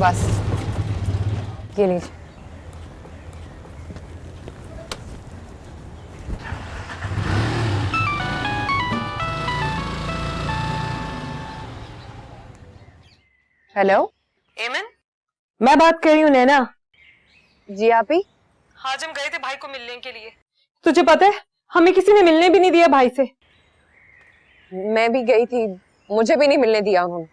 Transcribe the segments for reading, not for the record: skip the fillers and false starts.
बस ये लीजिए। हेलो एमन, मैं बात कर रही हूँ नैना। जी आप ही? आज हम गए थे भाई को मिलने के लिए। तुझे पता है हमें किसी ने मिलने भी नहीं दिया भाई से। मैं भी गई थी, मुझे भी नहीं मिलने दिया उन्होंने।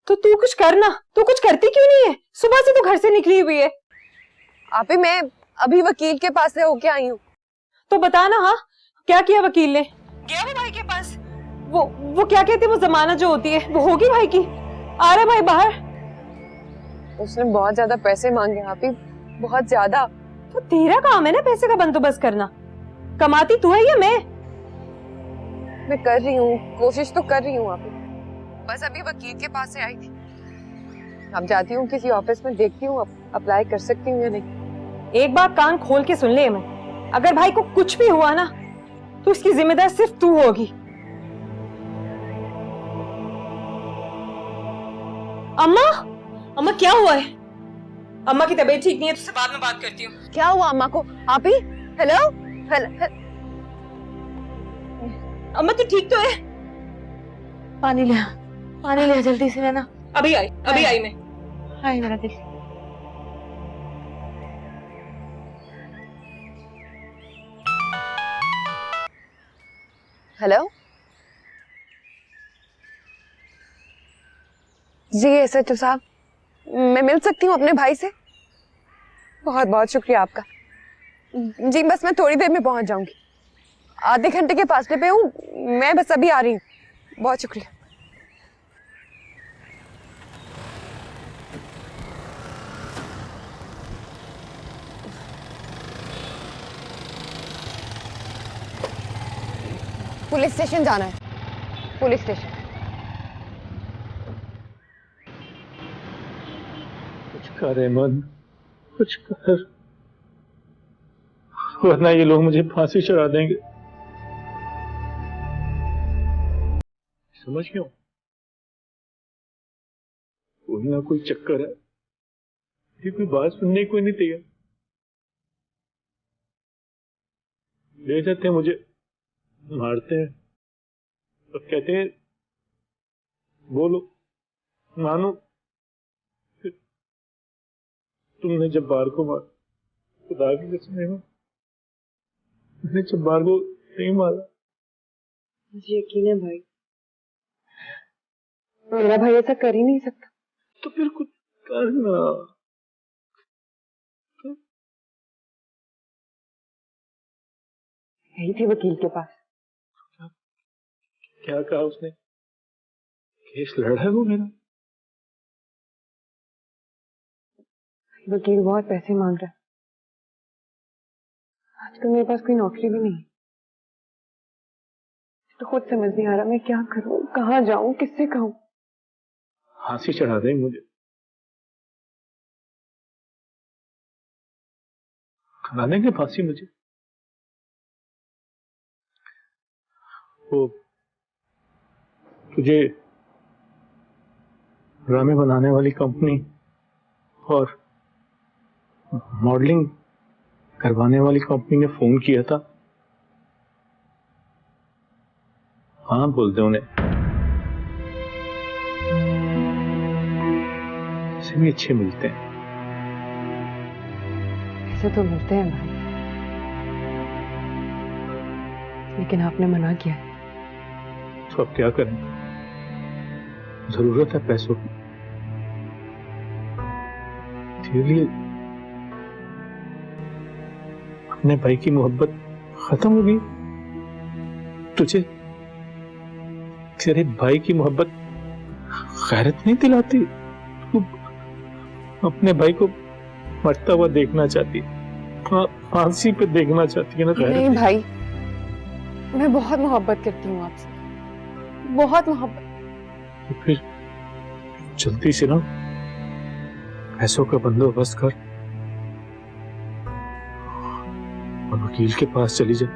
तो तू कुछ करना, तू कुछ करती क्यों नहीं है? सुबह से तू घर से निकली हुई है। आप ही मैं अभी वकील के पास से होके आई हूँ। तो बता ना, हाँ क्या किया वकील ने? गया वो भाई के पास। वो क्या कहते हैं, वो जमानत जो होती है वो होगी भाई की। आ रहा भाई बाहर। उसने बहुत ज्यादा पैसे मांगे आप ही, बहुत ज्यादा। तो तेरा काम है ना पैसे का बंदोबस्त करना। कमाती तू है या मैं कर रही हूँ, कोशिश तो कर रही हूँ आप ही। बस अभी वकील के पास से आई थी। अब जाती हूँ किसी ऑफिस में, देखती हूँ अप्लाई कर सकती हूँ या नहीं। एक बात कान खोल के सुन ले मैं, अगर भाई को कुछ भी हुआ ना तो इसकी जिम्मेदार सिर्फ तू होगी। अम्मा, अम्मा क्या हुआ है? अम्मा की तबीयत ठीक नहीं है, तुझसे बाद में बात करती हूँ। क्या हुआ अम्मा को आप ही? Hello hello. अम्मा तू ठीक तो है? पानी ले, पानी ले जल्दी से ना। अभी आई मैं। हाय मेरा दिल। हेलो जी एसएचओ साहब, मैं मिल सकती हूँ अपने भाई से? बहुत बहुत शुक्रिया आपका जी, बस मैं थोड़ी देर में पहुंच जाऊंगी। आधे घंटे के फासले पे हूँ मैं, बस अभी आ रही हूँ। बहुत शुक्रिया। पुलिस स्टेशन जाना है, पुलिस स्टेशन। कुछ कर एमन, कुछ कर, वरना ये लोग मुझे फांसी चढ़ा देंगे। समझ क्यों? कोई ना कोई चक्कर है, ये कोई बात सुनने को नहीं तैयार। ले जाते हैं मुझे, मारते हैं और कहते हैं बोलो, मानो। फिर तुमने जब्बार को मारा, खुदा की कसम है, मैंने जब्बार को नहीं मारा। मुझे यकीन है भाई, मेरा भाई ऐसा कर ही नहीं सकता। तो फिर कुछ करना। यही थी वकील के पास। क्या कहा उसने? केस लड़ा है वो मेरा? वकील बहुत पैसे मांग रहा है, आजकल मेरे पास कोई नौकरी भी नहीं है। तो खुद समझ नहीं आ रहा मैं क्या करूं, कहाँ जाऊं, किससे कहूं। फांसी चढ़ा देंगे मुझे, खा देंगे फांसी मुझे। वो तुझे ड्रामे बनाने वाली कंपनी और मॉडलिंग करवाने वाली कंपनी ने फोन किया था। हाँ बोल दे उन्हें, ऐसे भी अच्छे मिलते हैं। ऐसे तो मिलते हैं भाई, लेकिन आपने मना किया। तो अब क्या करें, जरूरत है पैसों की। तेरे लिए अपने भाई की मोहब्बत खत्म हो गई? तुझे तेरे भाई की मोहब्बत गैरत नहीं दिलाती? तू अपने भाई को मरता हुआ देखना चाहती, फांसी पे देखना चाहती है ना? नहीं भाई, मैं बहुत मोहब्बत करती हूँ आपसे, बहुत मोहब्बत। तो फिर जल्दी से ना पैसों का बंदोबस्त कर और वकील के पास चली जा,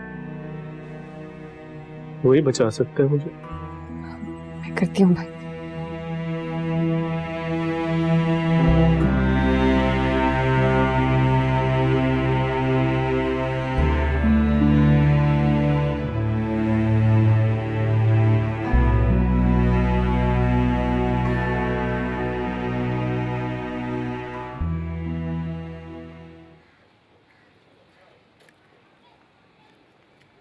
वही बचा सकता है मुझे। मैं करती हूँ भाई।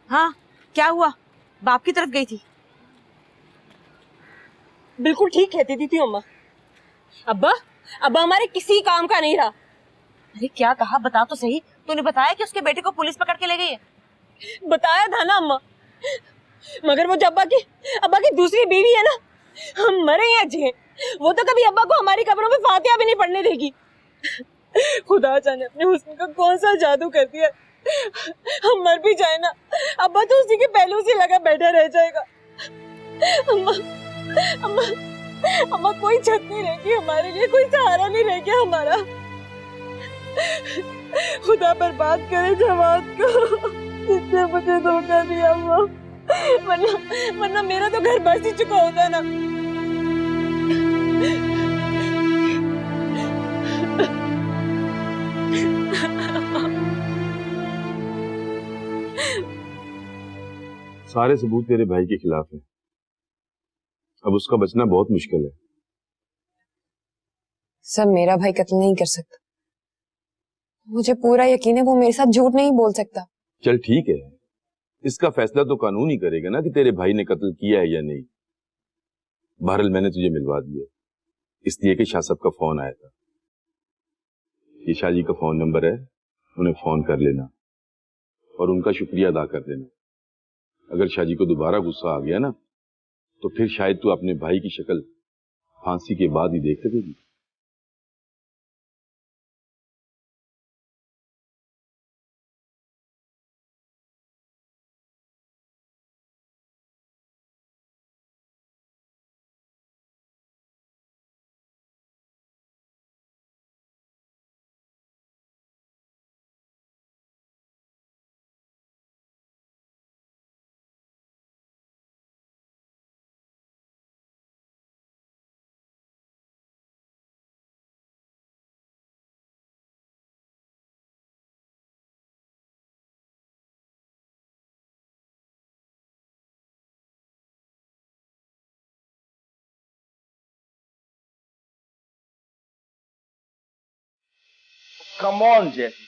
हाँ, क्या हुआ? बाप की तरफ गई थी। बिल्कुल ठीक कहती थी अम्मा। अब्बा अब्बा हमारे किसी काम का नहीं रहा। अरे क्या कहा, बता तो सही। तूने बताया कि उसके बेटे को पुलिस पकड़ के ले गई है। बताया था ना अम्मा, मगर वो जो अब्बा की दूसरी बीवी है ना, हम मरे या जिए, वो तो कभी अब्बा को हमारी कब्रों में फातिहा भी नहीं पढ़ने देगी। खुदा जाने अपने हुस्न का कौन सा जादू कर दिया। हम मर भी जाए ना, अब्बा तो उसी के पहलू से लगा बैठा रह जाएगा। अम्मा अम्मा अम्मा, कोई छत नहीं रहेगी हमारे लिए, कोई सहारा नहीं रह गया हमारा। खुदा बर्बाद करे जवाब को, जिसने मुझे धोखा दिया अम्मा, वरना मेरा तो घर बस ही चुका होता ना। सारे सबूत तेरे भाई के खिलाफ हैं। अब उसका बचना बहुत मुश्किल है। सर मेरा भाई कत्ल नहीं कर सकता, मुझे पूरा यकीन है वो मेरे साथ झूठ नहीं बोल सकता। चल ठीक है, इसका फैसला तो कानून ही करेगा ना कि तेरे भाई ने कत्ल किया है या नहीं। बहरहाल मैंने तुझे मिलवा दिया, इसलिए कि शाह साहब का फोन आया था। ये शाह जी का फोन नंबर है, उन्हें फोन कर लेना और उनका शुक्रिया अदा कर देना। अगर शाह जी को दोबारा गुस्सा आ गया ना, तो फिर शायद तू अपने भाई की शक्ल फांसी के बाद ही देख सकेगी। कम ऑन जैसी,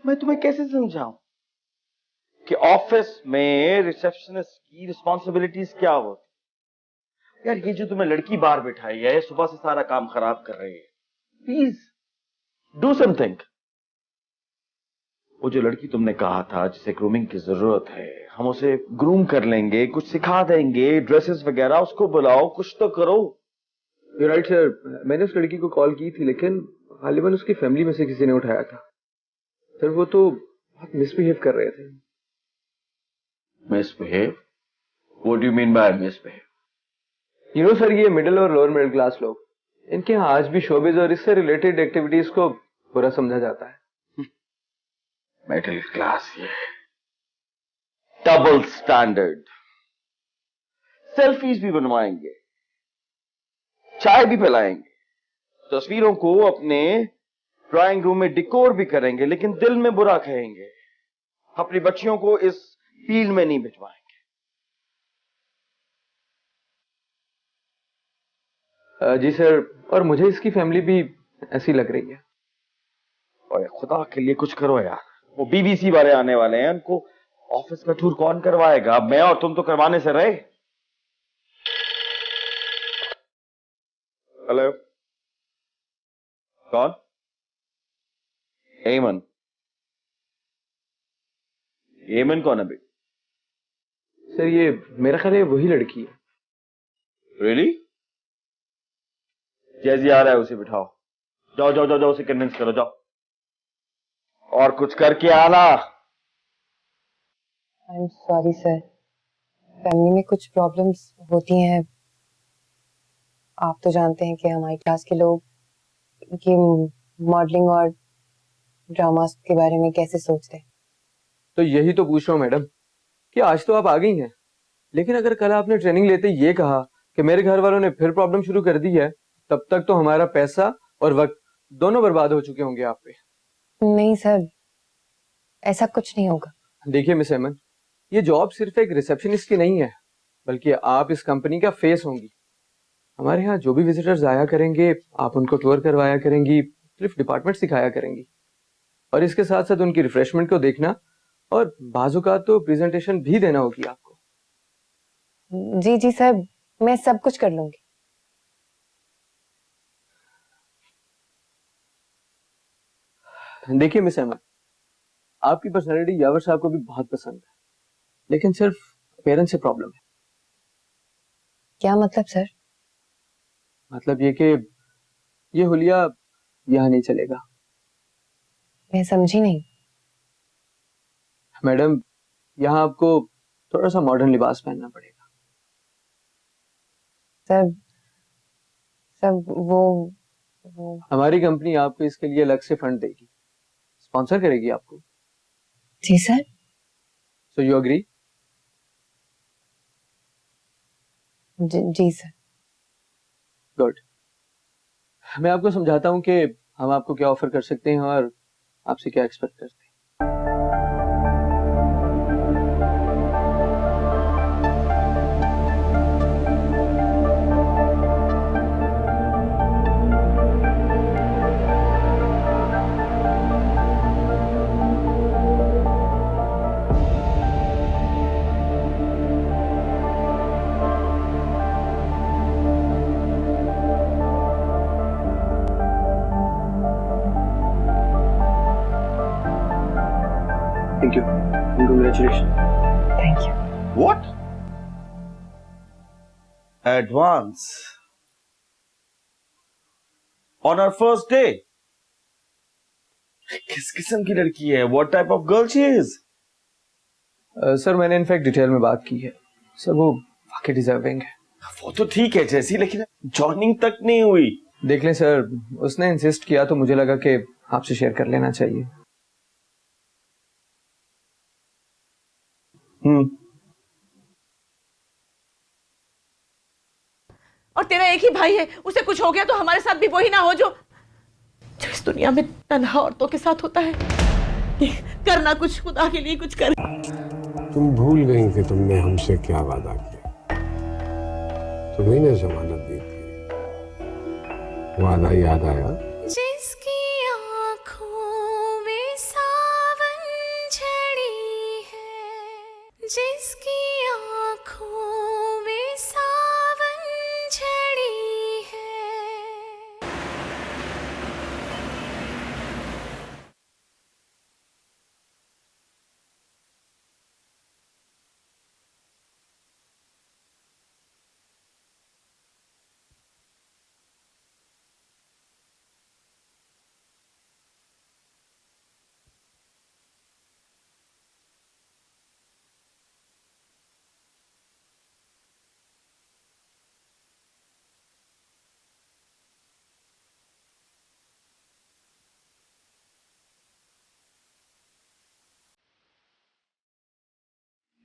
मैं तुम्हें कैसे समझाऊं कि ऑफिस में रिसेप्शनिस्ट की रिस्पॉन्सिबिलिटीज क्या होती। यार ये जो तुम्हें लड़की बाहर बिठाई है, सुबह से सारा काम खराब कर रही है। Please do something. वो जो लड़की तुमने कहा था जिसे ग्रूमिंग की जरूरत है, हम उसे ग्रूम कर लेंगे, कुछ सिखा देंगे, ड्रेसेस वगैरह, उसको बुलाओ, कुछ तो करो। राइट सर, मैंने उस लड़की को कॉल की थी, लेकिन गालिबन उसकी फैमिली में से किसी ने उठाया था। सर वो तो बहुत मिसबिहेव कर रहे थे। Misbehave? What do you mean by misbehave? You know sir, ये मिडिल और लोअर मिडिल क्लास लोग, इनके यहाँ आज भी शोबिज और इससे रिलेटेड एक्टिविटीज को बुरा समझा जाता है। मिडिल क्लास, ये डबल स्टैंडर्ड। सेल्फीज भी बनवाएंगे, चाय भी पिलाएंगे, तस्वीरों को अपने ड्राइंग रूम में डिकोर भी करेंगे, लेकिन दिल में बुरा कहेंगे। अपनी बच्चियों को इस फील्ड में नहीं भिजवाएंगे। जी सर, और मुझे इसकी फैमिली भी ऐसी लग रही है। और खुदा के लिए कुछ करो यार, वो बीबीसी वाले आने वाले हैं, उनको ऑफिस का टूर कौन करवाएगा? मैं और तुम तो करवाने से रहे। हेलो, कौन? एमन? एमन कौन है भाई? सर ये मेरा ख्याल है वही लड़की है। रियली? जैसी आ रहा है उसे बिठाओ। जाओ जाओ जाओ जाओ, उसे कन्विंस करो, जाओ और कुछ करके आना। I am sorry sir, family में कुछ प्रॉब्लम्स होती हैं। आप तो जानते हैं कि हमारी क्लास के लोग ये मॉडलिंग और ड्रामास के बारे में कैसे सोचते हैं। तो यही तो पूछ रहा हूँ मैडम कि आज तो आप आ गई हैं, लेकिन अगर कल आपने ट्रेनिंग लेते ये कहा कि मेरे घर वालों ने फिर प्रॉब्लम शुरू कर दी है, तब तक तो हमारा पैसा और वक्त दोनों बर्बाद हो चुके होंगे आप पे। नहीं सर, ऐसा कुछ नहीं होगा। देखिए मिस अमन, ये जॉब सिर्फ एक रिसेप्शनिस्ट की नहीं है, बल्कि आप इस कंपनी का फेस होंगी। हमारे यहाँ जो भी विजिटर्स आया करेंगे, आप उनको टूर करवाया करेंगी, थ्रिफ्ट डिपार्टमेंट सिखाया करेंगी, और इसके साथ साथ उनकी रिफ्रेशमेंट को देखना और बाजू का तो प्रेजेंटेशन भी देना होगी आपको। जी जी सर, मैं सब कुछ कर लूंगी। देखिए मिस अहमद, आपकी पर्सनैलिटी यावर साहब को भी बहुत पसंद है, लेकिन सिर्फ पेरेंट्स से प्रॉब्लम है। क्या मतलब सर? मतलब ये कि ये हुलिया यहाँ नहीं चलेगा। मैं समझी नहीं। मैडम, यहाँ आपको थोड़ा सा मॉडर्न लिबास पहनना पड़ेगा। सर सर वो हमारी कंपनी आपको इसके लिए अलग से फंड देगी, स्पॉन्सर करेगी आपको। जी सर। So you agree? जी सर। गुड। मैं आपको समझाता हूँ कि हम आपको क्या ऑफर कर सकते हैं और आपसे क्या एक्सपेक्ट करते हैं। Thank you. Congratulations. Thank you. What? Advance on our first day? किस किस्म की लड़की है? What type of girl she is? Sir मैंने इनफैक्ट डिटेल में बात की है सर, वो वाकई डिजर्विंग है। वो तो ठीक है जैसी, लेकिन जॉइनिंग तक नहीं हुई। देख लें सर, उसने इंसिस्ट किया तो मुझे लगा कि आपसे शेयर कर लेना चाहिए। और तेरा एक ही भाई है, उसे कुछ हो गया तो हमारे साथ भी वही ना हो जो इस दुनिया में तन्हा औरतों के साथ होता है। करना कुछ, खुदा के लिए कुछ कर। तुम भूल गई कि तुमने हमसे क्या वादा किया। तुम्ही ने जमानत दी थी, वादा याद आया? जिसकी आँखों में सावन झड़ी है, जिसकी आँखों में सावन झड़ी है।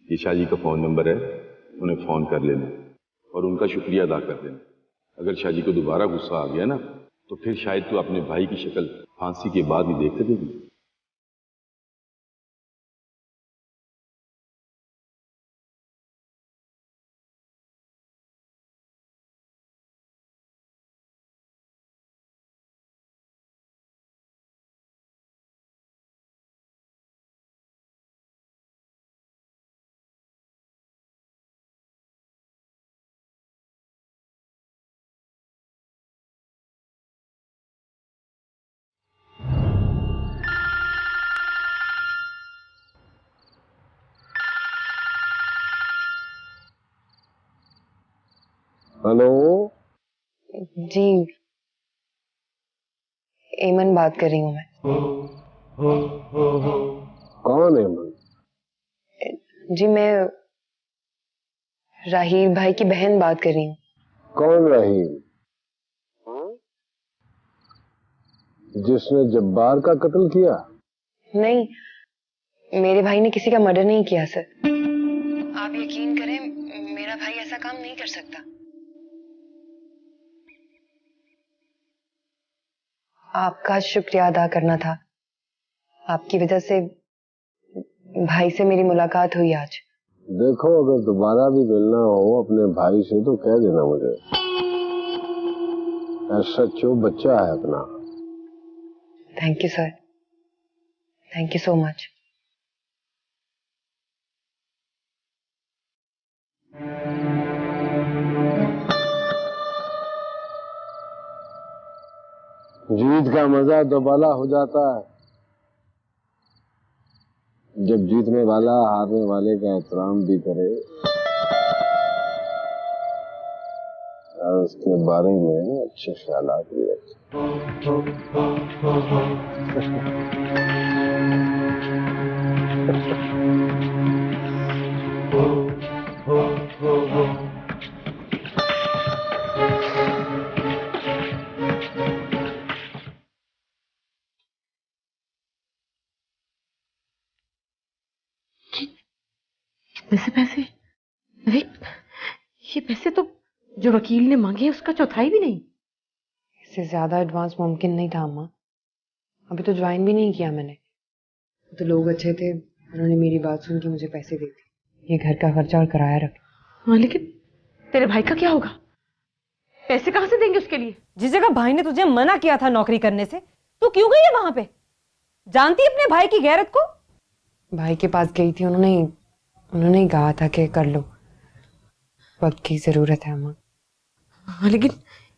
ये शाजी का फोन नंबर है, उन्हें फोन कर लेना और उनका शुक्रिया अदा कर देना। अगर शाजी को दोबारा गुस्सा आ गया ना, तो फिर शायद तू अपने भाई की शक्ल फांसी के बाद ही देख सकेगी। हेलो जी, एमन बात कर रही हूँ मैं। कौन है मन? जी मैं राहील भाई की बहन बात कर रही हूँ। कौन रही? जिसने जब्बार का कत्ल किया? नहीं, मेरे भाई ने किसी का मर्डर नहीं किया सर। आप यकीन करें, मेरा भाई ऐसा काम नहीं कर सकता। आपका शुक्रिया अदा करना था। आपकी वजह से भाई से मेरी मुलाकात हुई आज। देखो, अगर दोबारा भी मिलना हो अपने भाई से तो कह देना मुझे। सच्चो बच्चा है अपना। Thank you sir, thank you so much. जीत का मजा दोबाला हो जाता है जब जीतने वाला हारने वाले का एहतराम भी करे और उसके बारे में अच्छे ख्यालात भी रखे। वैसे पैसे, अरे ये पैसे तो जो वकील ने मांगे उसका चौथाई भी नहीं। इससे ज्यादा एडवांस मुमकिन नहीं था अम्मा। अभी तो ज्वाइन भी नहीं किया मैंने। तो लोग अच्छे थे, उन्होंने मेरी बात सुन के मुझे पैसे दे दिए। ये घर का खर्चा और किराया रख। हाँ लेकिन तेरे भाई का क्या होगा? पैसे कहाँ से देंगे उसके लिए? जिस जगह भाई ने तुझे मना किया था नौकरी करने से, तू क्यों गई है वहां पे? जानती अपने भाई की गैरत को? भाई के पास गई थी, उन्होंने ही कहा था कि कर लो, वक्त की जरूरत है अम्मा। हाँ लेकिन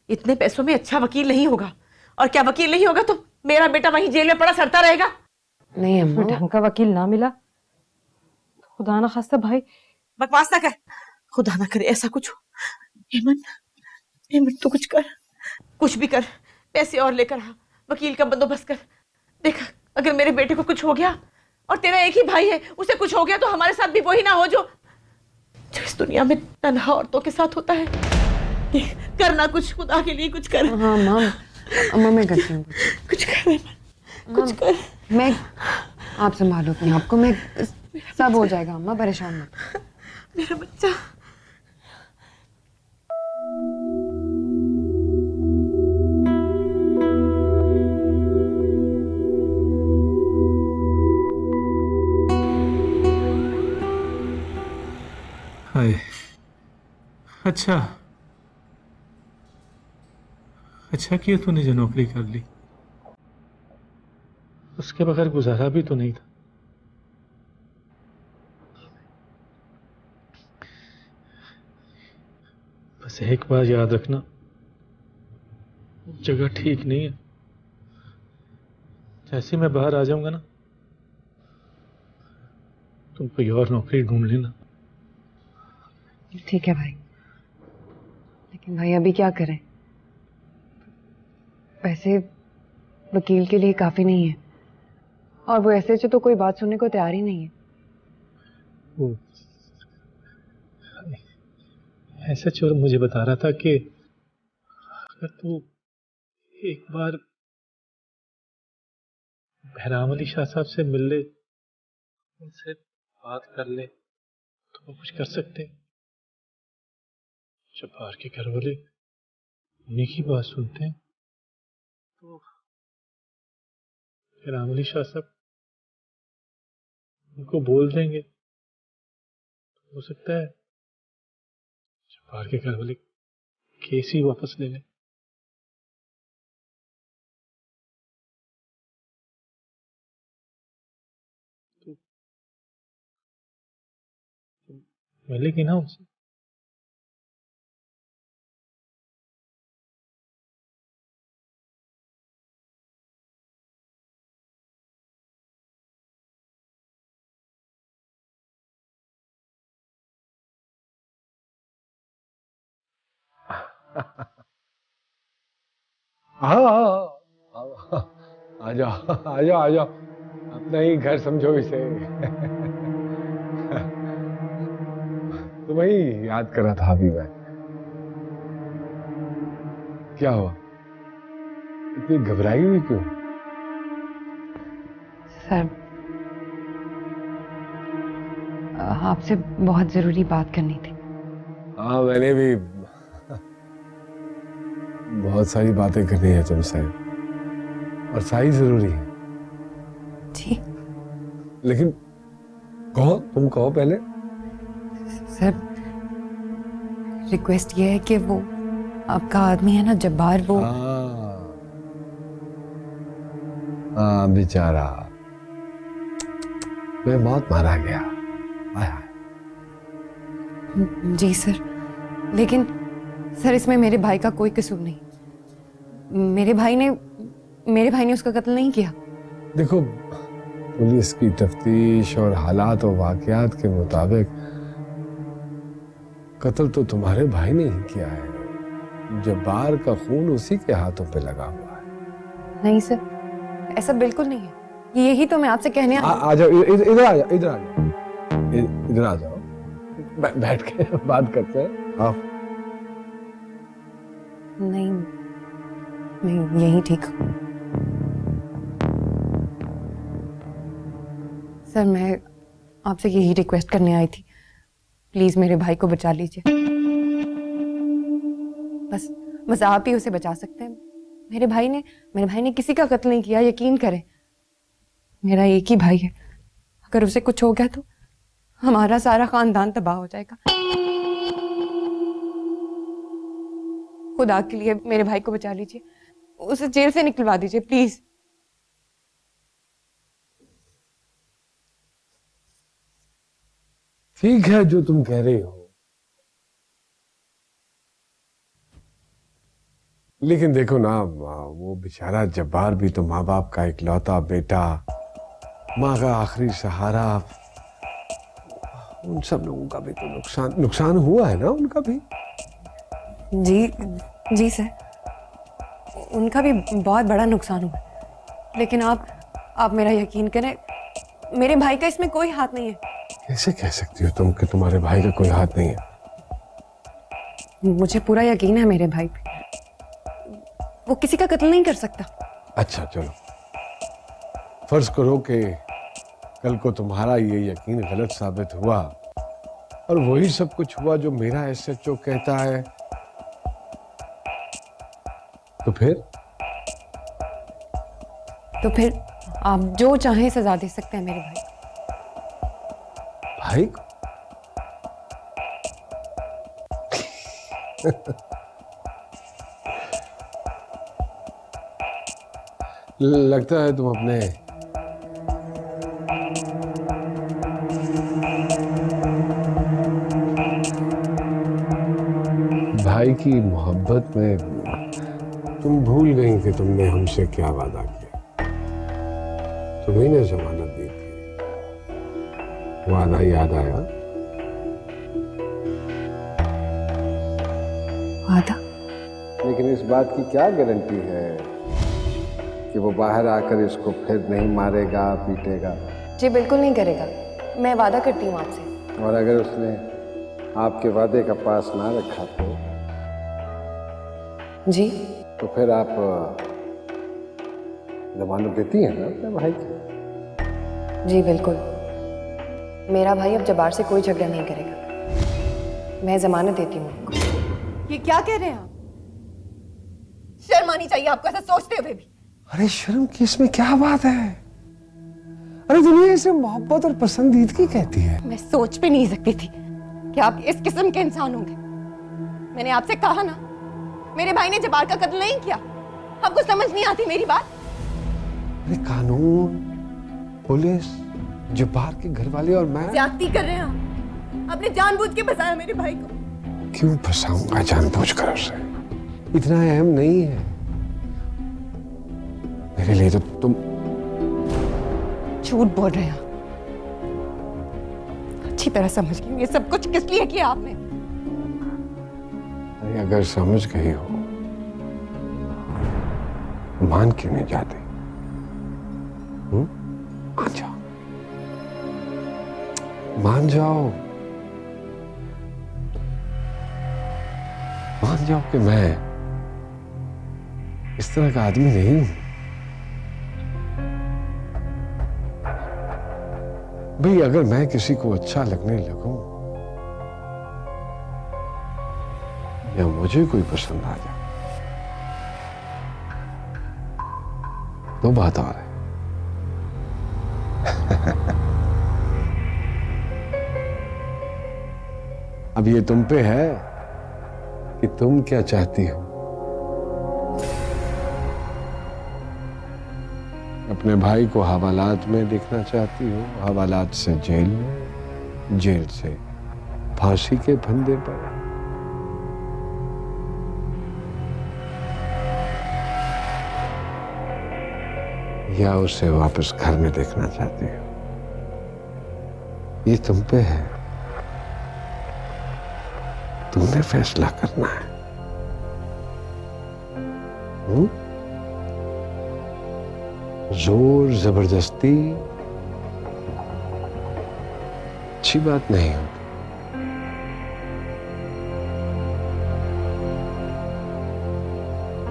इतने पैसों में अच्छा वकील नहीं होगा, और क्या वकील नहीं होगा तो मेरा बेटा वहीं जेल में पड़ा सड़ता रहेगा। नहीं अम्मा, ढंग का वकील ना मिला, खुदा ना खास्ता भाई। बकवास ना कर, खुदा ना करे ऐसा कुछ हो। हेमंत तो कुछ कर, कुछ भी कर, पैसे और लेकर आ, वकील का बंदोबस्त कर। देख अगर मेरे बेटे को कुछ हो गया, और तेरा एक ही भाई है, उसे कुछ हो गया तो हमारे साथ भी वही ना हो जो इस दुनिया में तन्हा औरतों के साथ होता है। करना कुछ, खुदा के लिए कुछ कर। हाँ अम्मा मैं करती हूँ। कुछ कर, कुछ कर। मैं आप संभालो अपने आप को, मैं सब हो जाएगा अम्मा, परेशान मत। मेरा बच्चा। हाय, अच्छा किया तूने जो नौकरी कर ली। उसके बगैर गुजारा भी तो नहीं था। बस एक बार याद रखना, जगह ठीक नहीं है। जैसे मैं बाहर आ जाऊंगा ना, तुम कोई और नौकरी ढूंढ लेना। ठीक है भाई, लेकिन भाई अभी क्या करें? पैसे वकील के लिए काफी नहीं है, और वो ऐसे तो कोई बात सुनने को तैयार ही नहीं है। वो ऐसा चोर मुझे बता रहा था कि अगर तू एक बार बहराम अली शाह साहब से मिल ले, उनसे बात कर ले, तो वो कुछ कर सकते। जब बाहर के घर वाले उन्हीं की बात सुनते हैं तो बहराम अली शाह साहब उनको बोल देंगे, तो हो सकता है जब बाहर के घर वाले केस ही वापस ले लें। तो मिलेगी ना उनसे? हाँ आ जाओ अपना ही घर समझो इसे। तुम्हें ही याद कर रहा था अभी मैं। क्या हुआ, इतनी घबराई हुई क्यों? सर आपसे बहुत जरूरी बात करनी थी। हाँ मैंने भी बहुत सारी बातें करनी है तुमसे, और सारी जरूरी है। जी लेकिन कहो, तुम कहो पहले। सर रिक्वेस्ट ये है कि वो आपका आदमी है ना जब्बार, वो हाँ बेचारा मैं बहुत मारा गया। आया। जी सर, लेकिन सर इसमें मेरे भाई का कोई कसूर नहीं। मेरे भाई ने मेरे भाई ने उसका कत्ल नहीं किया। देखो, पुलिस की तफ्तीश और हालात और वाकयात के मुताबिक कत्ल तो तुम्हारे भाई ने ही किया है। जब्बार का खून उसी के हाथों पे लगा हुआ है। नहीं सर, ऐसा बिल्कुल नहीं है। यही तो मैं आपसे कहने आ जाओ, इधर आ जाओ, इधर आ जाओ, इधर आ जाओ, बैठ के बात करते हैं। आओ। नहीं नहीं, यही ठीक। सर, मैं आपसे यही रिक्वेस्ट करने आई थी, प्लीज मेरे भाई को बचा लीजिए। बस आप ही उसे बचा सकते हैं। मेरे भाई ने किसी का कत्ल नहीं किया, यकीन करें। मेरा एक ही भाई है, अगर उसे कुछ हो गया तो हमारा सारा खानदान तबाह हो जाएगा। खुदा के लिए मेरे भाई को बचा लीजिए, उसे जेल से निकलवा दीजिए प्लीज। ठीक है जो तुम कह रही हो, लेकिन देखो ना, वो बेचारा जब्बार भी तो माँ बाप का इकलौता बेटा, माँ का आखिरी सहारा, उन सब लोगों का भी तो नुकसान हुआ है ना, उनका भी। जी सर, उनका भी बहुत बड़ा नुकसान हुआ, लेकिन आप मेरा यकीन करें, मेरे भाई का इसमें कोई हाथ नहीं है। कैसे कह सकती हो तुम कि तुम्हारे भाई का कोई हाथ नहीं है? मुझे पूरा यकीन है मेरे भाई पे, वो किसी का कत्ल नहीं कर सकता। अच्छा चलो, फर्ज करो कि कल को तुम्हारा ये यकीन गलत साबित हुआ और वही सब कुछ हुआ जो मेरा एसएचओ कहता है, तो फिर आप जो चाहें सजा दे सकते हैं मेरे भाई को। भाई को? लगता है तुम अपने भाई की मोहब्बत में तुम भूल गई कि तुमने हमसे क्या वादा किया। तुम्ही ने जमानत दी थी, वादा याद आया? वादा? लेकिन इस बात की क्या गारंटी है कि वो बाहर आकर इसको फिर नहीं मारेगा, पीटेगा? जी बिल्कुल नहीं करेगा, मैं वादा करती हूँ आपसे। और अगर उसने आपके वादे का पास ना रखा जी तो फिर आप जमानत देती हैं ना अपने भाई की? जी बिल्कुल, मेरा भाई अब जब्बार से कोई झगड़ा नहीं करेगा, मैं जमानत देती हूँ आपको। ये क्या कह रहे हैं आप? शर्म आनी चाहिए आपको ऐसा सोचते हुए भी। अरे शर्म की इसमें क्या बात है? अरे दुनिया इसे मोहब्बत और पसंदीदगी कहती है। मैं सोच भी नहीं सकती थी कि आप इस किस्म के इंसान होंगे। मैंने आपसे कहा ना, मेरे भाई ने जब्बार का कत्ल नहीं किया। आपको समझ नहीं आती मेरी बात? अरे कानून, पुलिस, जब्बार के घर वाले और मैं ज्यादती कर रहे हैं आप। आपने जानबूझ के फंसाया मेरे भाई को। क्यों फंसाऊंगा जानबूझकर उसे? इतना अहम नहीं है मेरे लिए। तो तुम झूठ बोल रहे हैं, अच्छी तरह समझ गई ये सब कुछ किस लिए किया आपने। अरे अगर समझ गई हो, मान क्यों नहीं जाते? मान जाओ, मान जाओ, मान जाओ कि मैं इस तरह का आदमी नहीं हूं। भाई अगर मैं किसी को अच्छा लगने लगूं या मुझे कोई पसंद आ जाए तो बात और है। अब ये तुम पे है कि तुम क्या चाहती हो। अपने भाई को हवालात में देखना चाहती हो, हवालात से जेल में, जेल से फांसी के फंदे पर। या उसे वापस घर में देखना चाहती हो? ये तुम पे है, तुम्हें फैसला करना है। जोर जबरदस्ती अच्छी बात नहीं होती।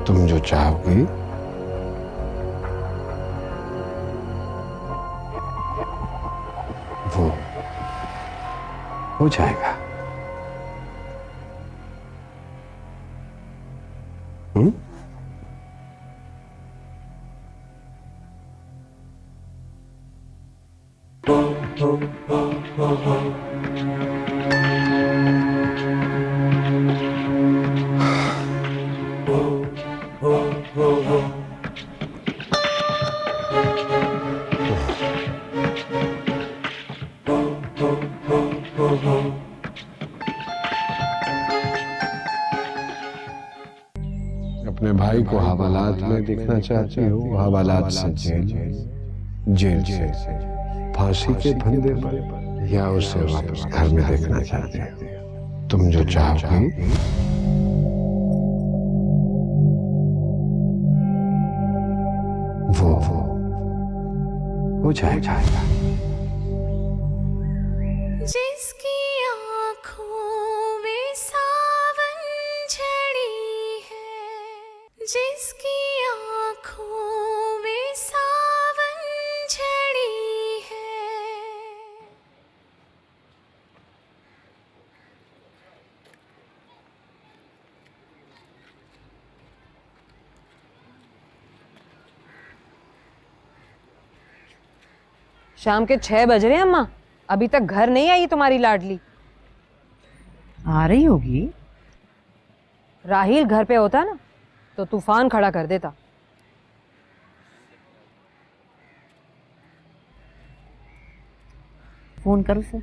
तुम जो चाहोगी वो हो जाएगा। अपने भाई को हवालात में देखना चाहती हो? हवालात से जेल से फांसी के फंदे पर, या उसे वापस घर में देखना चाहती हो? तुम जो चाहोगी वो हो जाएगा। जिसकी आँखों में सावन झड़ी है, जिसकी आँखों में सावन झड़ी है। शाम के 6 बज रहे हैं अम्मा, अभी तक घर नहीं आई तुम्हारी लाडली। आ रही होगी। राहिल घर पे होता ना तो तूफान खड़ा कर देता। फोन कर उसे।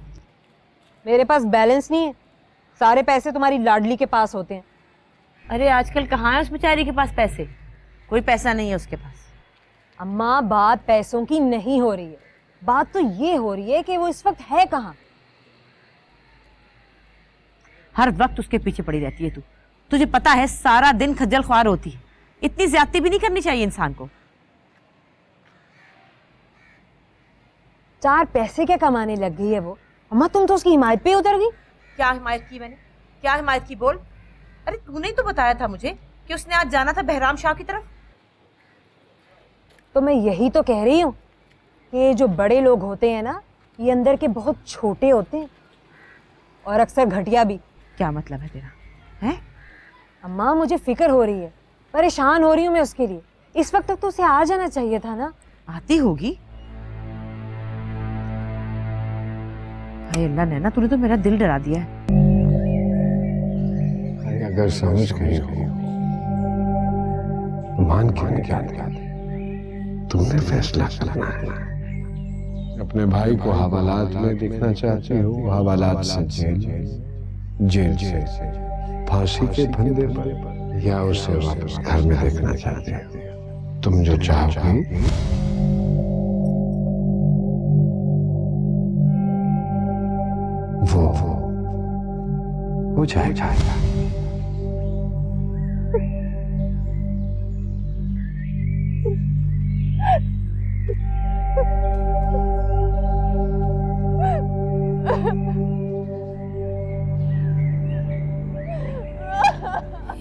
मेरे पास बैलेंस नहीं है, सारे पैसे तुम्हारी लाडली के पास होते हैं। अरे आजकल कहाँ है उस बेचारी के पास पैसे? कोई पैसा नहीं है उसके पास। अम्मा बात पैसों की नहीं हो रही है, बात तो ये हो रही है कि वो इस वक्त है कहाँ। हर वक्त उसके पीछे पड़ी रहती है तू। तुझे पता है सारा दिन खज्जल ख्वार होती है। इतनी ज्यादती भी नहीं करनी चाहिए इंसान को। 4 पैसे क्या कमाने लग गई है वो। अम्मा तुम तो उसकी हिमायत पे उतर गई। क्या हिमायत की मैंने? क्या हिमायत की बोल। अरे तूने ही तो बताया था मुझे कि उसने आज जाना था बहराम शाह की तरफ। तो मैं यही तो कह रही हूँ कि जो बड़े लोग होते हैं ना, ये अंदर के बहुत छोटे होते हैं और अक्सर घटिया भी। क्या मतलब है तेरा? है अम्मा मुझे फिक्र हो रही है, परेशान हो रही हूँ मैं उसके लिए। इस वक्त तक तो उसे आ जाना चाहिए था ना। आती होगी। हाय अल्लाह नैना, तूने तो मेरा दिल डरा दिया है। अगर समझ गई हो मान क्यों नहीं जाती? तुमने फैसला करना है। अपने भाई को हवालात में देखना चाहती हो? हवालात से जेल से फांसी के फंदे पर, या उसे वापस घर में देखना चाहती हो? तुम जो चाहोगी वो हो जाएगा।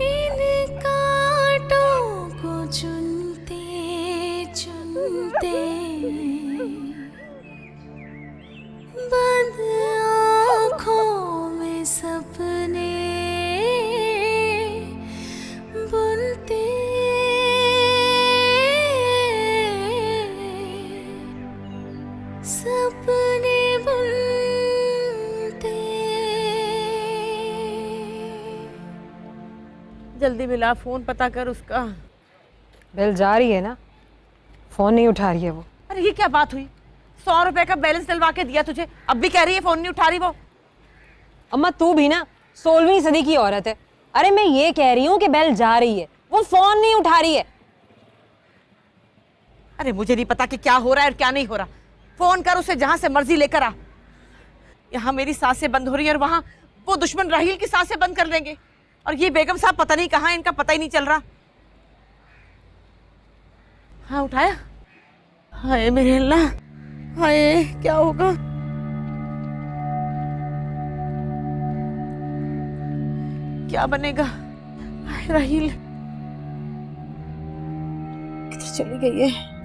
इन कांटों को चुनते चुनते बंद आँखों में सपने बुनते, सपने बुनते। जल्दी मिला, फोन पता कर उसका। बेल जा रही है ना, फोन नहीं उठा रही है वो। अरे ये क्या बात हुई? 100 रुपए का बैलेंस डलवा के दिया तुझे, अब भी कह रही है फोन नहीं उठा रही वो। अम्मा तू भी ना 16वीं सदी की औरत है। अरे मैं ये कह रही हूँ कि बेल जा रही है, वो फोन नहीं उठा रही है। अरे मुझे नहीं पता कि क्या हो रहा है और क्या नहीं हो रहा। फोन कर उसे, जहां से मर्जी लेकर आ। यहाँ मेरी सांसें बंद हो रही है और वहां वो दुश्मन राहील की सांसें बंद कर देंगे। और ये बेगम साहब पता नहीं कहाँ, इनका पता ही नहीं चल रहा। हाँ उठाया। हाय मेरे अल्लाह, हाय क्या होगा। क्या बनेगा। हाय राहील किधर चली गई है।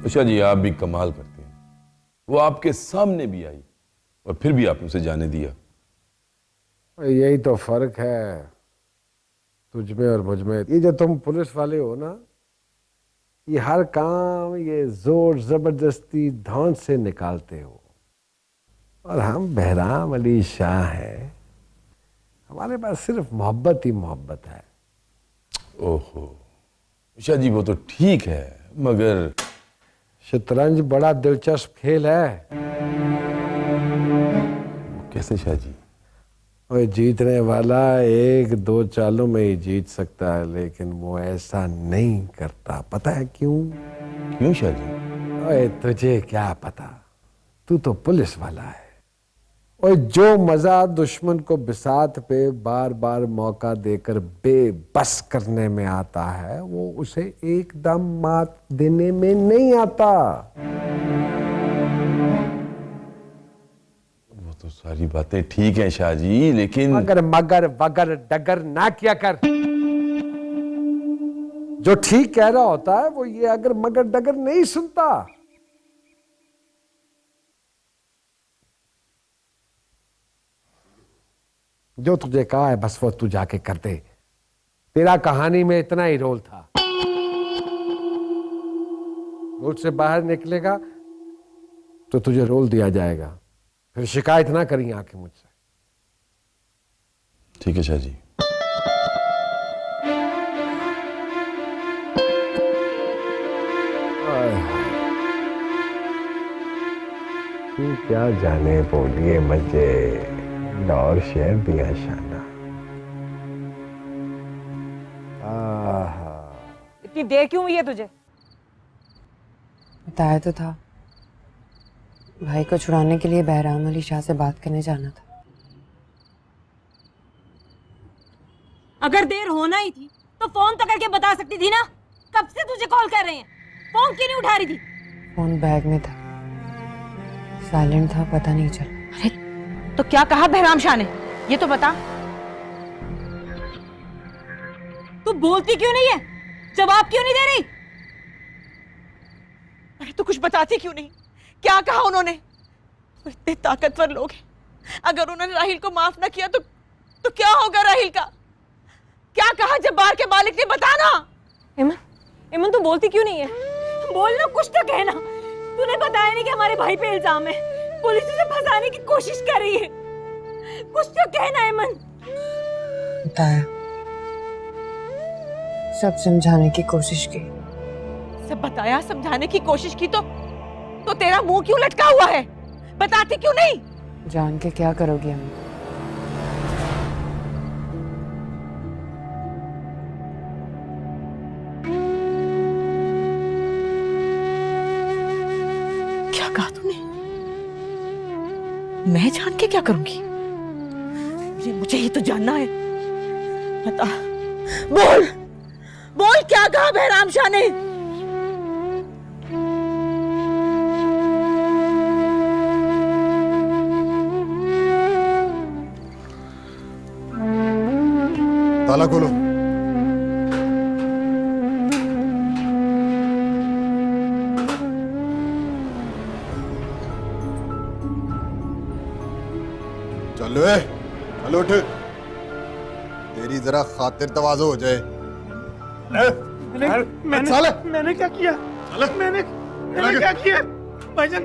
उषा जी, आप भी कमाल करते हैं। वो आपके सामने भी आई और फिर भी आपने उसे जाने दिया। यही तो फर्क है तुझ में और मुझ में। ये जो तुम पुलिस वाले हो ना, ये हर काम ये जोर जबरदस्ती धौंस से निकालते हो, और हम बहराम अली शाह हैं, हमारे पास सिर्फ मोहब्बत ही मोहब्बत है। ओहो उषा जी, वो तो ठीक है, मगर शतरंज बड़ा दिलचस्प खेल है। कैसे शाह जी? और जीतने वाला एक दो चालों में ही जीत सकता है, लेकिन वो ऐसा नहीं करता। पता है क्यों? क्यों शाह जी? ओए तुझे क्या पता, तू तो पुलिस वाला है। और जो मजा दुश्मन को बिसात पे बार बार मौका देकर बेबस करने में आता है, वो उसे एकदम मात देने में नहीं आता। वो तो सारी बातें ठीक हैं शाह जी, लेकिन मगर मगर वगर डगर ना किया कर। जो ठीक कह रहा होता है वो ये अगर मगर डगर नहीं सुनता। जो तुझे कहा है बस वो तू जाके कर दे। तेरा कहानी में इतना ही रोल था। मुझसे बाहर निकलेगा तो तुझे रोल दिया जाएगा। फिर शिकायत ना करी आके मुझसे। ठीक है शाह जी। तू क्या जाने बोलिए मजे और शेर दिया शाना। इतनी देर क्यों हुई है तुझे? बताया तो था, भाई को छुड़ाने के लिए बहराम अली शाह से बात करने जाना था। अगर देर होना ही थी तो फोन तो करके बता सकती थी ना। कब से तुझे कॉल कर रहे हैं, फोन क्यों नहीं उठा रही थी? फोन बैग में था, साइलेंट था, पता नहीं चला। अरे तो क्या कहा बहराम शाह ने, ये तो बता। तू बोलती क्यों नहीं है, जवाब क्यों नहीं दे रही? अरे तू कुछ बताती क्यों नहीं? क्या कहा उन्होंने? वो इतने ताकतवर लोग हैं, अगर उन्होंने राहील को माफ ना किया तो क्या होगा राहील का? क्या कहा जब्बार के मालिक ने, बताना। इमन तू बोलती क्यों नहीं है? बोलना, कुछ तो कहना। तूने बताया नहीं कि हमारे भाई पे इल्जाम है, पुलिस उसे फंसाने की कोशिश कर रही है। कुछ तो कहना इमन। बताया, सब समझाने की कोशिश की। सब बताया, समझाने की कोशिश की तो तेरा मुंह क्यों लटका हुआ है? बताती क्यों नहीं? जान के क्या करोगी अम्मा? क्या कहा तूने? मैं जान के क्या करूंगी? मुझे ही तो जानना है। बता, बोल बोल, क्या कहा बहराम शाह ने? ताला खोलो। चलो चलो उठ, तेरी जरा खातिर तवाज़ो हो जाए। मैंने क्या किया? मैंने क्या किया भाईजान?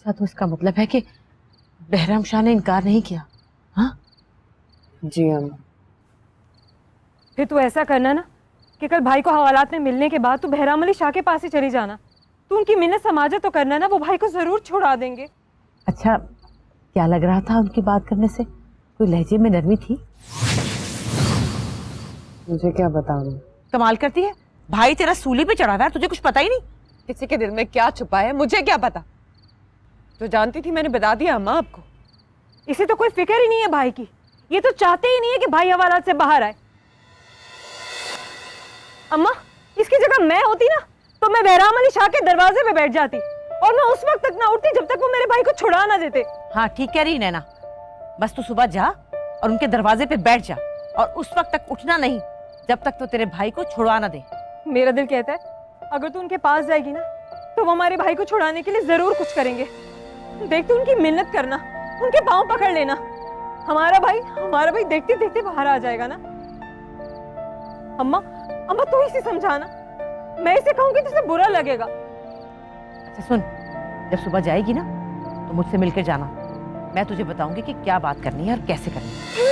तो इसका मतलब है कि बहराम शाह ने इनकार नहीं किया? हाँ जी अम्मा। फिर तू ऐसा करना ना कि कल भाई को हवालात में मिलने के बाद तू बहराम अली शाह के पास ही चली जाना। तू उनकी मिन्नत समाजत तो करना ना, वो भाई को जरूर छुड़ा देंगे। अच्छा, क्या लग रहा था उनकी बात करने से? कोई लहजे में नरमी थी? मुझे क्या बताऊं? कमाल करती है, भाई तेरा सूली पे चढ़ा हुआ है, तुझे कुछ पता ही नहीं। किसी के दिल में क्या छुपा है मुझे क्या पता? जो जानती थी मैंने बता दिया अम्मा आपको। इसे तो कोई फिक्र ही नहीं है भाई की। ये तो चाहते ही नहीं है कि भाई हवालात से बाहर आए। अम्मा, इसकी जगह मैं होती ना तो मैं बहराम अली शाह के दरवाजे पे बैठ जाती और मैं उस वक्त तक ना उठती जब तक वो मेरे भाई को छुड़ा ना देते। हाँ ठीक कह रही नैना, बस तू सुबह जा और उनके दरवाजे पे बैठ जा और उस वक्त तक उठना नहीं जब तक तो तेरे भाई को छुड़वा ना दे। मेरा दिल कहता है अगर तू उनके पास जाएगी ना तो वो हमारे भाई को छुड़ाने के लिए जरूर कुछ करेंगे। देख तू उनकी मिन्नत करना, उनके पांव पकड़ लेना। हमारा भाई देखते देखते बाहर आ जाएगा ना। अम्मा तू इसे समझाना, मैं इसे कहूंगी तो इसे बुरा लगेगा। अच्छा सुन, जब सुबह जाएगी ना तो मुझसे मिलकर जाना, मैं तुझे बताऊंगी कि क्या बात करनी है और कैसे करनी है।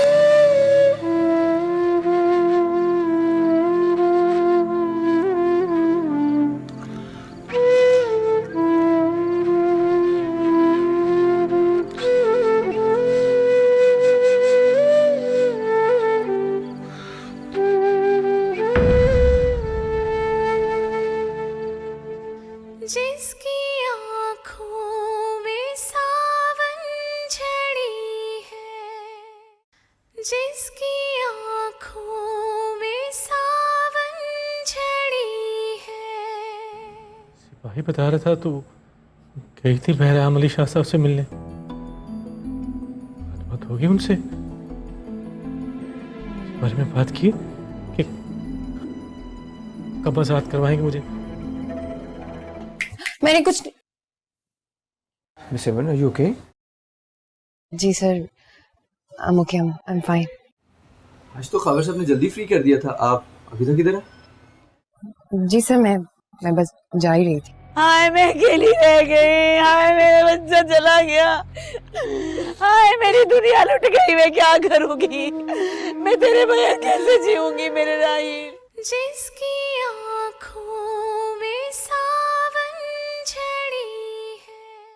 जिसकी आँखों में सावन झड़ी है, जिसकी आँखों में सावन झड़ी है। सिपाही बता रहा था तू गई थी बहराम अली शाह साहब से मिलने। बात होगी उनसे, इस बारे में बात की कि कब आजाद करवाएंगे मुझे। मैंने कुछ miss Aman, are you okay? जी sir, I am okay, I am fine. आज तो खबर साहब ने जल्दी फ्री कर दिया था, आप अभी तक इधर हैं? जी सर, मैं बस जा ही रही थी। हाय मैं अकेली रह गई, हाय मेरा बच्चा चला गया, हाय मेरी दुनिया लुट गई, मैं क्या करूंगी, मैं तेरे बगैर कैसे जीऊंगी मेरे राहील। जिसकी आँखों